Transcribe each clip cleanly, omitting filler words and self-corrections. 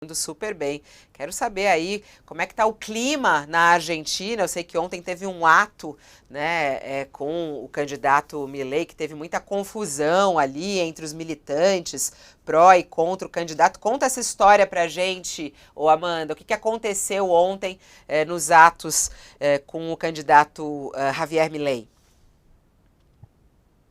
indo super bem. Quero saber aí como é que está o clima na Argentina. Eu sei que ontem teve um ato, né, com o candidato Milei, que teve muita confusão ali entre os militantes, pró e contra o candidato. Conta essa história pra gente, ô Amanda. O que aconteceu ontem nos atos com o candidato Javier Milei?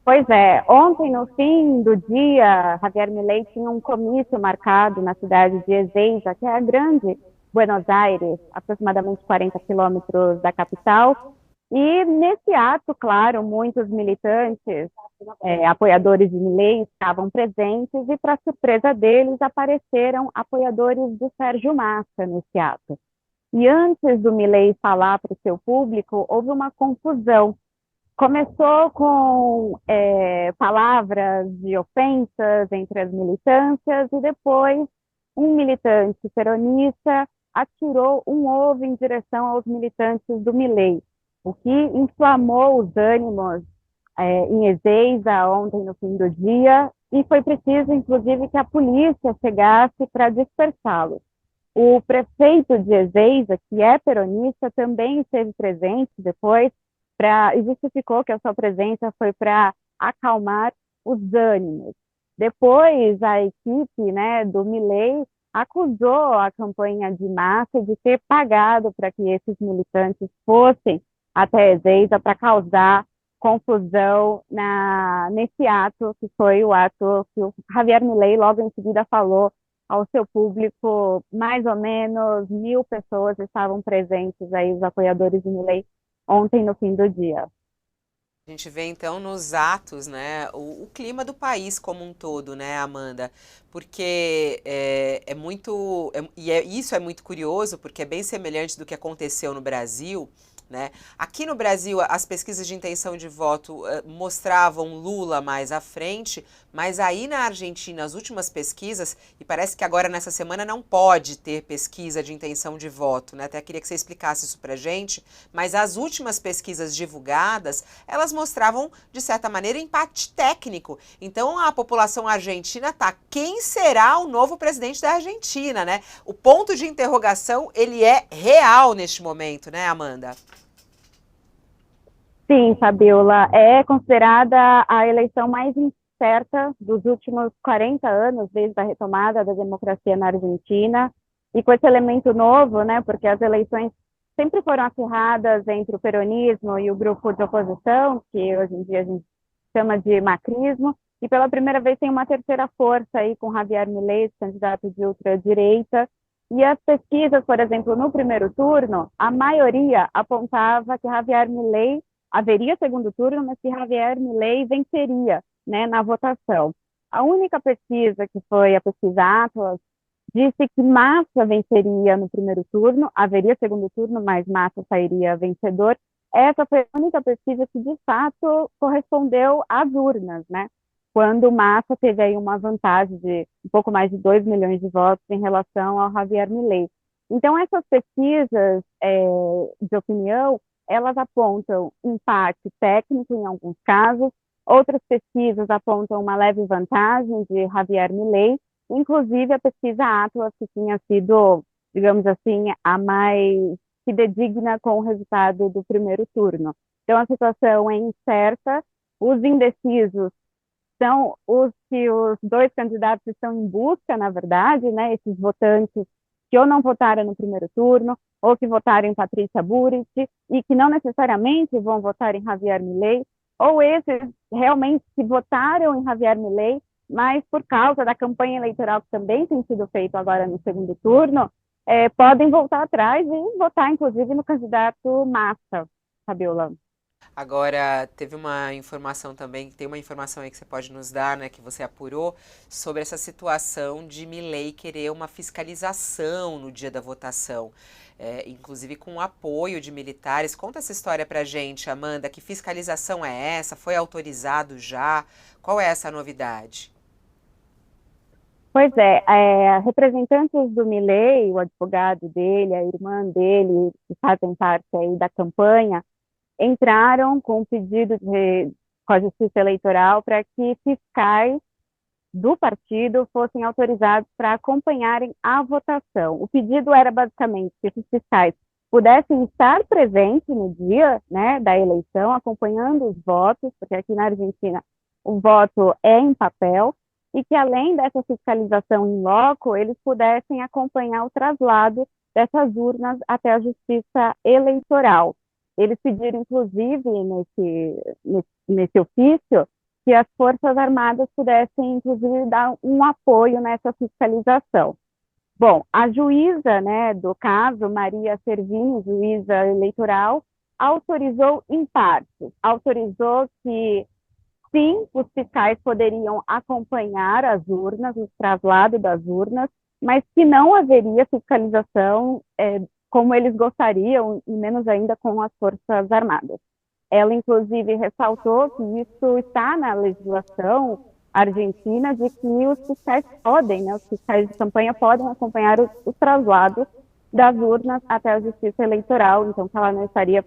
Pois é, ontem, no fim do dia, Javier Milei tinha um comício marcado na cidade de Ezeiza, que é a grande Buenos Aires, aproximadamente 40 quilômetros da capital. E nesse ato, claro, muitos militantes, apoiadores de Milei estavam presentes e, para surpresa deles, apareceram apoiadores do Sérgio Massa nesse ato. E antes do Milei falar para o seu público, houve uma confusão. Começou com palavras de ofensas entre as militâncias e depois um militante peronista atirou um ovo em direção aos militantes do Milei, o que inflamou os ânimos em Ezeiza ontem no fim do dia e foi preciso, inclusive, que a polícia chegasse para dispersá-los. O prefeito de Ezeiza, que é peronista, também esteve presente depois e justificou que a sua presença foi para acalmar os ânimos. Depois, a equipe, né, do Milei acusou a campanha de massa de ter pagado para que esses militantes fossem até Ezeiza para causar confusão nesse ato, que foi o ato que o Javier Milei logo em seguida falou ao seu público. Mais ou menos 1.000 pessoas estavam presentes aí, os apoiadores de Milei, ontem no fim do dia. A gente vê então nos atos, né, o clima do país como um todo, né, Amanda? Porque é muito. Isso é muito curioso, porque é bem semelhante do que aconteceu no Brasil. Né? Aqui no Brasil, as pesquisas de intenção de voto mostravam Lula mais à frente, mas aí na Argentina, as últimas pesquisas, e parece que agora nessa semana não pode ter pesquisa de intenção de voto, né? Até queria que você explicasse isso pra gente, mas as últimas pesquisas divulgadas, elas mostravam, de certa maneira, empate técnico. Então a população argentina tá, quem será o novo presidente da Argentina, né? O ponto de interrogação, ele é real neste momento, né, Amanda? Sim, Fabiola, é considerada a eleição mais incerta dos últimos 40 anos, desde a retomada da democracia na Argentina, e com esse elemento novo, né, porque as eleições sempre foram acirradas entre o peronismo e o grupo de oposição, que hoje em dia a gente chama de macrismo, e pela primeira vez tem uma terceira força aí com Javier Milei, candidato de ultradireita, e as pesquisas, por exemplo, no primeiro turno, a maioria apontava que Javier Milei haveria segundo turno, mas que Javier Milei venceria, né, na votação. A única pesquisa, que foi a pesquisa Atlas, disse que Massa venceria no primeiro turno, haveria segundo turno, mas Massa sairia vencedor. Essa foi a única pesquisa que, de fato, correspondeu às urnas, né? Quando Massa teve aí uma vantagem de um pouco mais de 2 milhões de votos em relação ao Javier Milei. Então, essas pesquisas de opinião, elas apontam empate técnico em alguns casos, outras pesquisas apontam uma leve vantagem de Javier Milei, inclusive a pesquisa Atlas, que tinha sido, digamos assim, a mais fidedigna com o resultado do primeiro turno. Então, a situação é incerta, os indecisos são os que os dois candidatos estão em busca, na verdade, né, esses votantes que ou não votaram no primeiro turno, ou que votaram em Patrícia Burit, e que não necessariamente vão votar em Javier Milei, ou esses realmente que votaram em Javier Milei, mas por causa da campanha eleitoral que também tem sido feita agora no segundo turno, podem voltar atrás e votar, inclusive, no candidato Massa, Fabiola. Agora, teve uma informação também, tem uma informação aí que você pode nos dar, né, que você apurou, sobre essa situação de Milei querer uma fiscalização no dia da votação, inclusive com o apoio de militares. Conta essa história pra gente, Amanda, que fiscalização é essa? Foi autorizado já? Qual é essa novidade? Pois representantes do Milei, o advogado dele, a irmã dele, que fazem parte aí da campanha, entraram com um pedido com a Justiça Eleitoral para que fiscais do partido fossem autorizados para acompanharem a votação. O pedido era basicamente que esses fiscais pudessem estar presentes no dia, né, da eleição, acompanhando os votos, porque aqui na Argentina o voto é em papel, e que além dessa fiscalização em loco, eles pudessem acompanhar o traslado dessas urnas até a Justiça Eleitoral. Eles pediram, inclusive, nesse ofício, que as Forças Armadas pudessem, inclusive, dar um apoio nessa fiscalização. Bom, a juíza, né, do caso, Maria Servini, juíza eleitoral, autorizou em parte, autorizou que, sim, os fiscais poderiam acompanhar as urnas, o traslado das urnas, mas que não haveria fiscalização como eles gostariam, e menos ainda com as Forças Armadas. Ela, inclusive, ressaltou que isso está na legislação argentina, de que os fiscais podem, né, os fiscais de campanha podem acompanhar o traslado das urnas até a Justiça Eleitoral, então que ela não estaria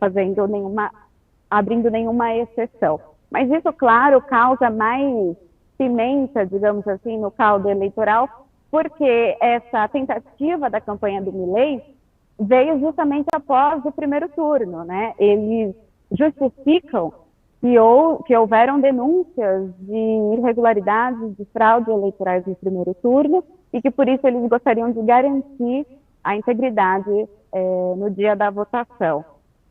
abrindo nenhuma exceção. Mas isso, claro, causa mais pimenta, digamos assim, no caldo eleitoral, porque essa tentativa da campanha do Milei veio justamente após o primeiro turno, né? Eles justificam que houveram denúncias de irregularidades, de fraude eleitorais no primeiro turno, e que por isso eles gostariam de garantir a integridade no dia da votação.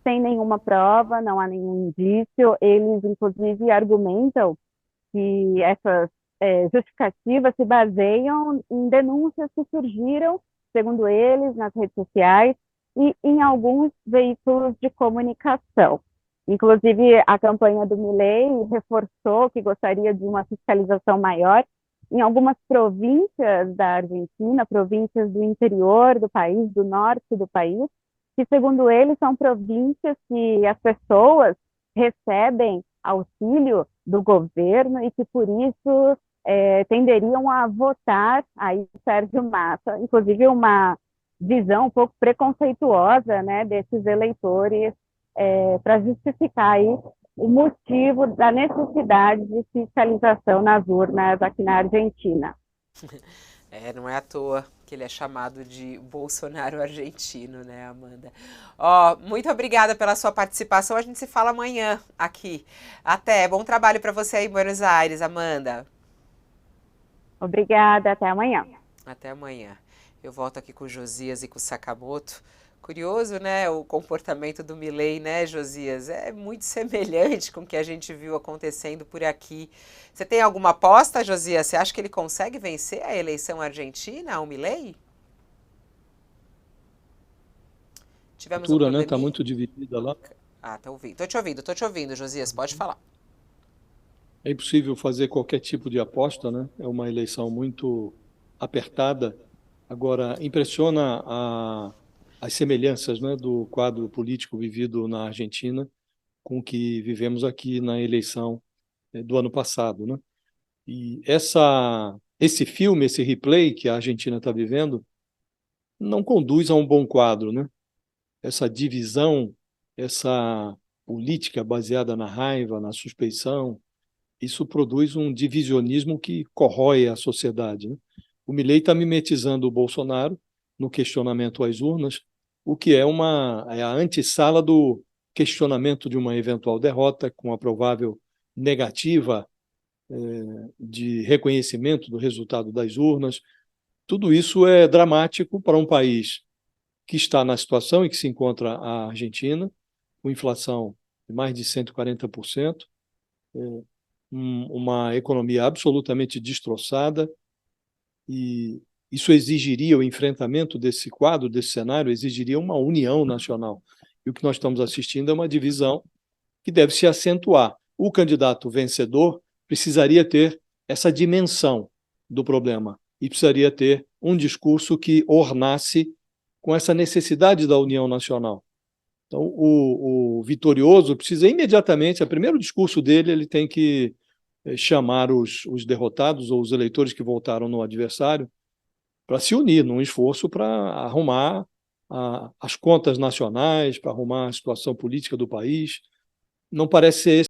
Sem nenhuma prova, não há nenhum indício, eles inclusive argumentam que essas justificativas se baseiam em denúncias que surgiram, segundo eles, nas redes sociais e em alguns veículos de comunicação. Inclusive, a campanha do Milei reforçou que gostaria de uma fiscalização maior em algumas províncias da Argentina, províncias do interior do país, do norte do país, que, segundo eles, são províncias que as pessoas recebem auxílio do governo e que, por isso, tenderiam a votar aí Sérgio Massa, inclusive uma visão um pouco preconceituosa, né, desses eleitores, para justificar aí o motivo da necessidade de fiscalização nas urnas aqui na Argentina. Não é à toa que ele é chamado de Bolsonaro argentino, né, Amanda? Ó, muito obrigada pela sua participação. A gente se fala amanhã aqui. Até. Bom trabalho para você aí em Buenos Aires, Amanda. Obrigada, até amanhã. Até amanhã. Eu volto aqui com o Josias e com o Sakamoto. Curioso, né, o comportamento do Milei, né, Josias? É muito semelhante com o que a gente viu acontecendo por aqui. Você tem alguma aposta, Josias? Você acha que ele consegue vencer a eleição argentina, o Milei? A Tivemos um cultura, né, está probleminha? muito dividida lá. Ah, tá ouvindo. Tô te ouvindo, Josias, pode falar. É impossível fazer qualquer tipo de aposta, né? É uma eleição muito apertada. Agora, impressiona as semelhanças, né, do quadro político vivido na Argentina com o que vivemos aqui na eleição do ano passado, né? E esse filme, esse replay que a Argentina está vivendo, não conduz a um bom quadro, né? Essa divisão, essa política baseada na raiva, na suspeição, isso produz um divisionismo que corrói a sociedade, né? O Milei está mimetizando o Bolsonaro no questionamento às urnas, o que é a antessala do questionamento de uma eventual derrota com a provável negativa de reconhecimento do resultado das urnas. Tudo isso é dramático para um país que está na situação em que se encontra a Argentina, com inflação de mais de 140%, uma economia absolutamente destroçada, e isso exigiria o enfrentamento desse quadro, desse cenário, exigiria uma união nacional. E o que nós estamos assistindo é uma divisão que deve se acentuar. O candidato vencedor precisaria ter essa dimensão do problema e precisaria ter um discurso que ornasse com essa necessidade da união nacional. Então, o vitorioso precisa imediatamente, o primeiro discurso dele, ele tem que chamar os derrotados ou os eleitores que votaram no adversário para se unir num esforço para arrumar as contas nacionais, para arrumar a situação política do país. Não parece ser